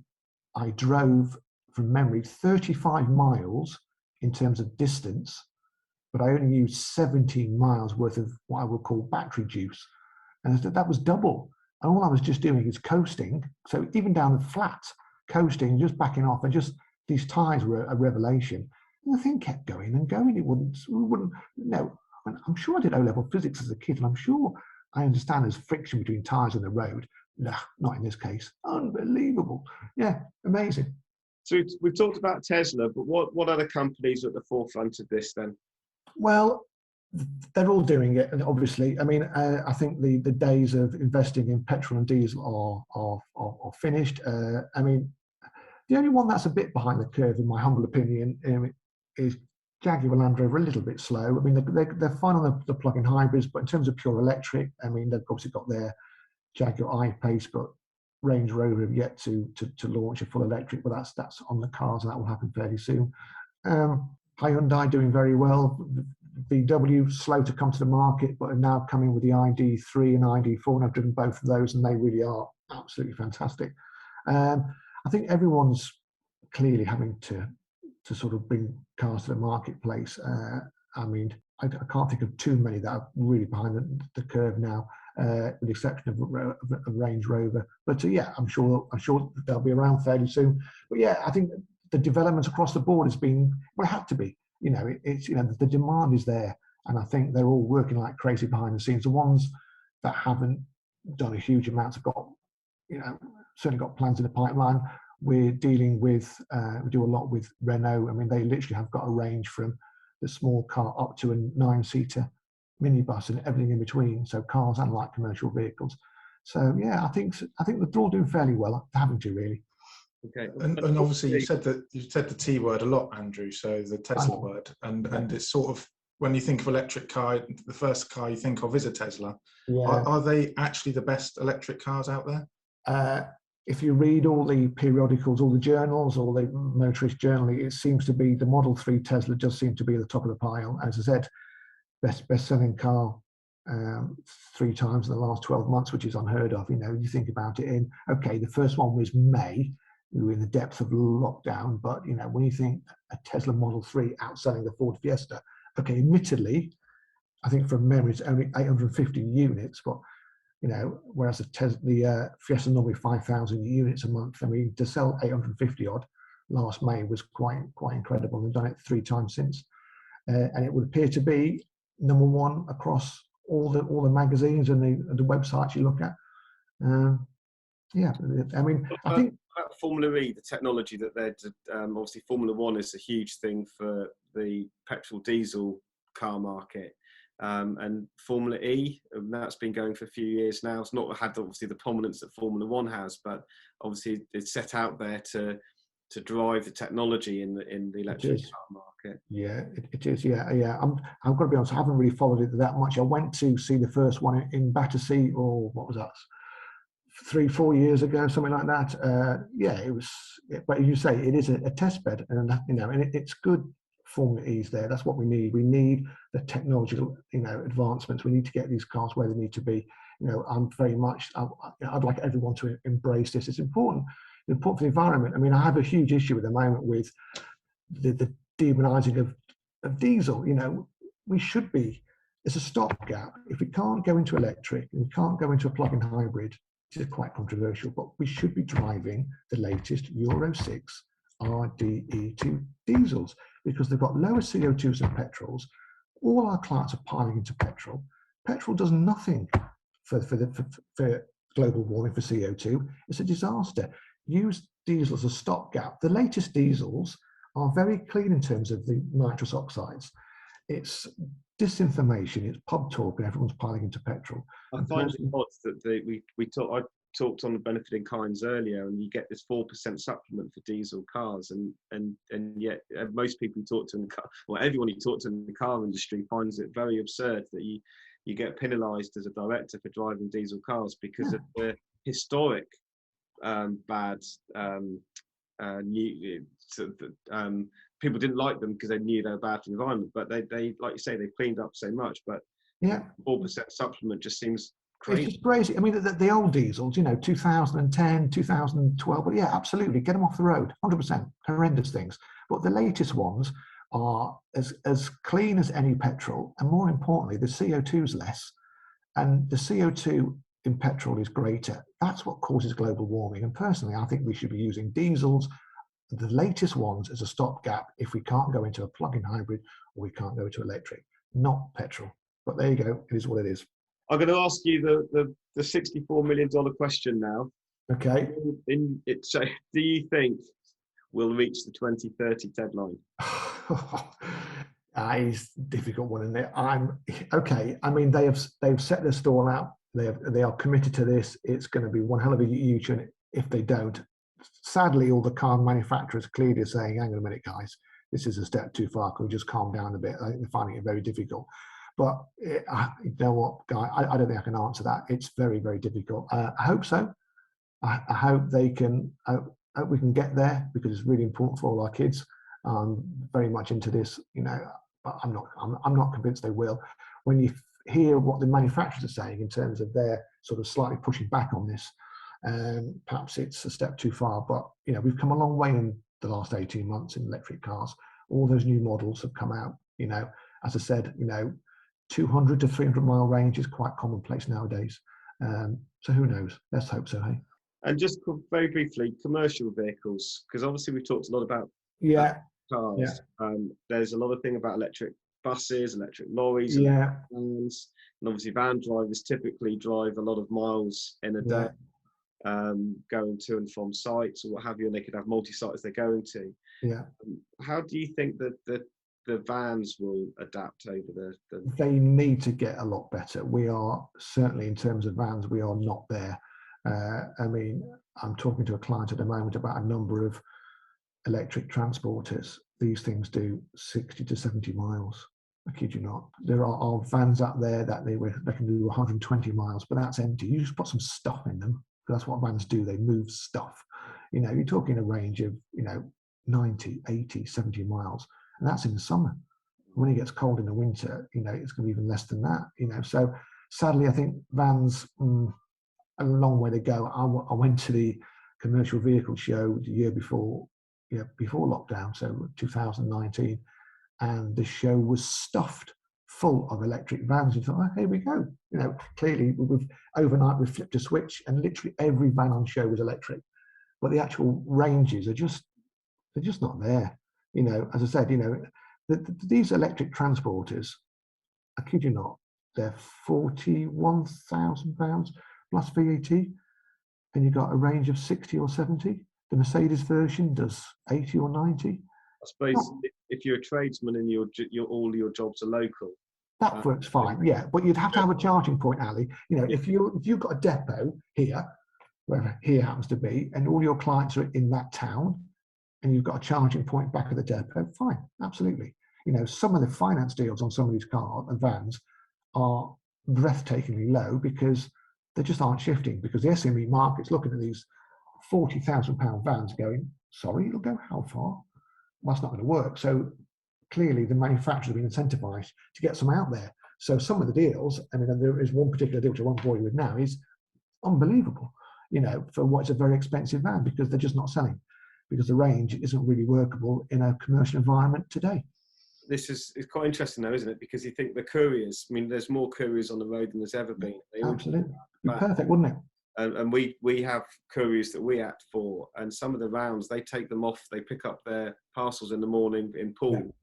drove, from memory, 35 miles in terms of distance, but I only used 17 miles worth of what I would call battery juice. And that was double. And all I was just doing is coasting. So even down the flats, coasting, just backing off, and just these tyres were a revelation. And the thing kept going and going. It wouldn't. No, I'm sure I did O-level physics as a kid, and I'm sure I understand there's friction between tyres and the road. No, not in this case. Unbelievable. Yeah, amazing. So we've talked about Tesla, but what other companies are at the forefront of this then? Well, they're all doing it, and obviously, I think the days of investing in petrol and diesel are finished. The only one that's a bit behind the curve, in my humble opinion, is Jaguar Land Rover. A little bit slow. They're fine on the plug-in hybrids, but in terms of pure electric, they've obviously got their Jaguar I-Pace, but Range Rover have yet to launch a full electric, but that's on the cards, and that will happen fairly soon. Hyundai doing very well. VW slow to come to the market, but are now coming with the ID3 and ID4, and I've driven both of those, and they really are absolutely fantastic. I think everyone's clearly having to sort of bring cars to the marketplace. I can't think of too many that are really behind the curve now, with the exception of Range Rover. But I'm sure they'll be around fairly soon. But I think the development across the board has been, well, it had to be. The demand is there, and I think they're all working like crazy behind the scenes. The ones that haven't done a huge amount have got, certainly got plans in the pipeline. We're dealing with, we do a lot with Renault. They literally have got a range from the small car up to a 9-seater minibus and everything in between. So cars and light commercial vehicles. So I think they're all doing fairly well, having to really. Okay. And obviously you said the T word a lot, Andrew. So the Tesla word, and it's sort of, when you think of electric car, the first car you think of is a Tesla. Yeah. Are they actually the best electric cars out there? If you read all the periodicals, all the journals, all the motorist journal, it seems to be the Model 3 Tesla does seem to be at the top of the pile. As I said, best-selling car 3 times in the last 12 months, which is unheard of. You think about it the first one was May. We were in the depth of lockdown, but when you think a Tesla Model 3 outselling the Ford Fiesta, admittedly, I think from memory it's only 850 units, but whereas the Fiesta normally 5,000 units a month. To sell 850 odd last May was quite incredible. They've done it 3 times since, and it would appear to be number 1 across all the magazines and the websites you look at. I think. About Formula E, the technology that they're obviously Formula One is a huge thing for the petrol diesel car market, and Formula E, that's been going for a few years now. It's not had obviously the prominence that Formula One has, but obviously it's set out there to drive the technology in the electric car market. Yeah, it is. Yeah. I've got to be honest, I haven't really followed it that much. I went to see the first one in Battersea, or what was that? 3-4 years ago, something like that. It was. But as you say, it is a test bed, and it's good. Formula E's there. That's what we need. We need the technological, advancements. We need to get these cars where they need to be. I'm very much. I'd like everyone to embrace this. It's important. It's important for the environment. I have a huge issue at the moment with the demonising of diesel. We should be. It's a stopgap. If we can't go into electric, and we can't go into a plug-in hybrid, which is quite controversial, but we should be driving the latest Euro 6 RDE2 diesels, because they've got lower CO2s than petrols. All our clients are piling into petrol. Petrol does nothing for global warming, for CO2. It's a disaster. Use diesel as a stopgap. The latest diesels are very clean in terms of the nitrous oxides. It's disinformation, it's pub talk, and everyone's piling into petrol. I find it odd that I talked on the benefit in kinds earlier, and you get this 4% supplement for diesel cars, and yet most people you talk to in the car, well, everyone you talk to in the car industry finds it very absurd that you get penalised as a director for driving diesel cars because of the historic bad people didn't like them because they knew they were bad for the environment, but they like you say, they've cleaned up so much. But 4% supplement just seems crazy. It's just crazy. I mean, the old diesels, 2010, 2012, but yeah, absolutely, get them off the road, 100%, horrendous things. But the latest ones are as clean as any petrol, and more importantly, the CO2 is less, and the CO2 in petrol is greater. That's what causes global warming. And personally, I think we should be using diesels, the latest ones, as a stopgap if we can't go into a plug-in hybrid or we can't go to electric, not petrol. But there you go, it is what it is. I'm going to ask you the $64 million question now. Okay. So do you think we'll reach the 2030 deadline? It's a difficult one, isn't it? Okay. I mean, they've set their stall out. They are committed to this. It's going to be one hell of a U-turn if they don't. Sadly, all the car manufacturers clearly are saying, hang on a minute, guys, this is a step too far. Can we just calm down a bit? I think they're finding it very difficult. But you know what, Guy, I don't think I can answer that. It's very, very difficult. I hope so. I hope they can. I hope we can get there, because it's really important for all our kids. Very much into this, but I'm not convinced they will. When you hear what the manufacturers are saying in terms of their sort of slightly pushing back on this, perhaps it's a step too far. But we've come a long way in the last 18 months in electric cars. All those new models have come out. As I said, 200 to 300 mile range is quite commonplace nowadays. So who knows? Let's hope so, hey? And just very briefly, commercial vehicles, because obviously we've talked a lot about cars. There's a lot of thing about electric buses, electric lorries, vans, and obviously van drivers typically drive a lot of miles in a day, going to and from sites or what have you, and they could have multi-sites they're going to. How do you think that the vans will adapt over the... They need to get a lot better. We are certainly, in terms of vans, we are not there. I mean, I'm talking to a client at the moment about a number of electric transporters. These things do 60 to 70 miles. I kid you not. There are vans out there that they can do 120 miles, but that's empty. You just put some stuff in them. That's what vans do. They move stuff. You're talking a range of 90, 80, 70 miles. And that's in the summer. When it gets cold in the winter, it's going to be even less than that. So sadly, I think vans, a long way to go. I went to the commercial vehicle show the year before lockdown, so 2019, and the show was stuffed full of electric vans. You thought, oh, here we go. Clearly, overnight we've flipped a switch, and literally every van on show was electric. But the actual ranges they're just not there. As I said, these electric transporters, I kid you not, they're £41,000 plus VAT, and you've got a range of 60 or 70. The Mercedes version does 80 or 90. I suppose if you're a tradesman and all your jobs are local, that works fine. Yeah, but you'd have to have a charging point, Ali. If you've got a depot here, wherever here happens to be, and all your clients are in that town, and you've got a charging point back at the depot, fine, absolutely. Some of the finance deals on some of these cars and vans are breathtakingly low because they just aren't shifting, because the SME market's looking at these £40,000 vans going, sorry, it'll go how far? Well, that's not going to work. So clearly the manufacturers have been incentivized to get some out there. So some of the deals, there is one particular deal which I won't bore you with now, is unbelievable, for what's a very expensive van, because they're just not selling, because the range isn't really workable in a commercial environment today. It's quite interesting though, isn't it? Because you think the couriers, there's more couriers on the road than there's ever been. Absolutely. Perfect, wouldn't it? And we have couriers that we act for, and some of the rounds, they take them off, they pick up their parcels in the morning in Poole,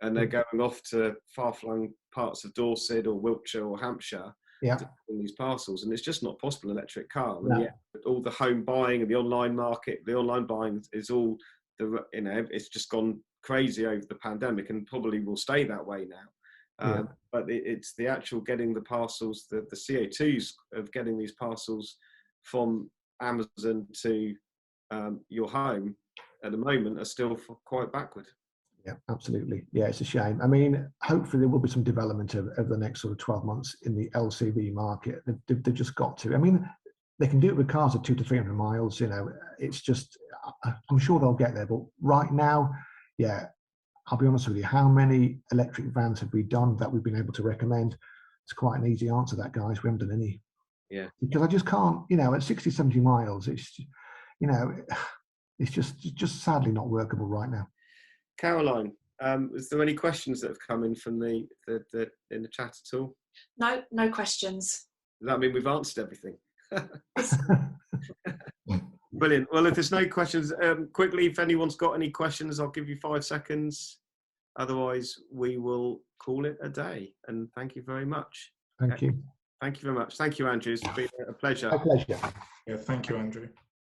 and they're going off to far-flung parts of Dorset or Wiltshire or Hampshire, these parcels, and it's just not possible electric car. No. And yet all the home buying and the online market, the online buying is all it's just gone crazy over the pandemic, and probably will stay that way now. But it's the actual getting the parcels, the CO2s of getting these parcels from Amazon to your home at the moment are still quite backward. Yeah, absolutely. Yeah, it's a shame. I mean, hopefully there will be some development over the next sort of 12 months in the LCV market. They've just got to. I mean, they can do it with cars of 200 to 300 miles. You know, it's just, I'm sure they'll get there. But right now, yeah, I'll be honest with you, how many electric vans have we done that we've been able to recommend? It's quite an easy answer, that, guys. We haven't done any. Yeah. Because I just can't, you know, at 60, 70 miles, it's, you know, it's just sadly not workable right now. Caroline, is there any questions that have come in from the in the chat at all? No questions. Does that mean we've answered everything? Brilliant. Well, if there's no questions, quickly, if anyone's got any questions, I'll give you 5 seconds. Otherwise, we will call it a day. And thank you very much. Thank you. Thank you very much. Thank you, Andrew. It's been a pleasure. My pleasure. Yeah, thank you, Andrew.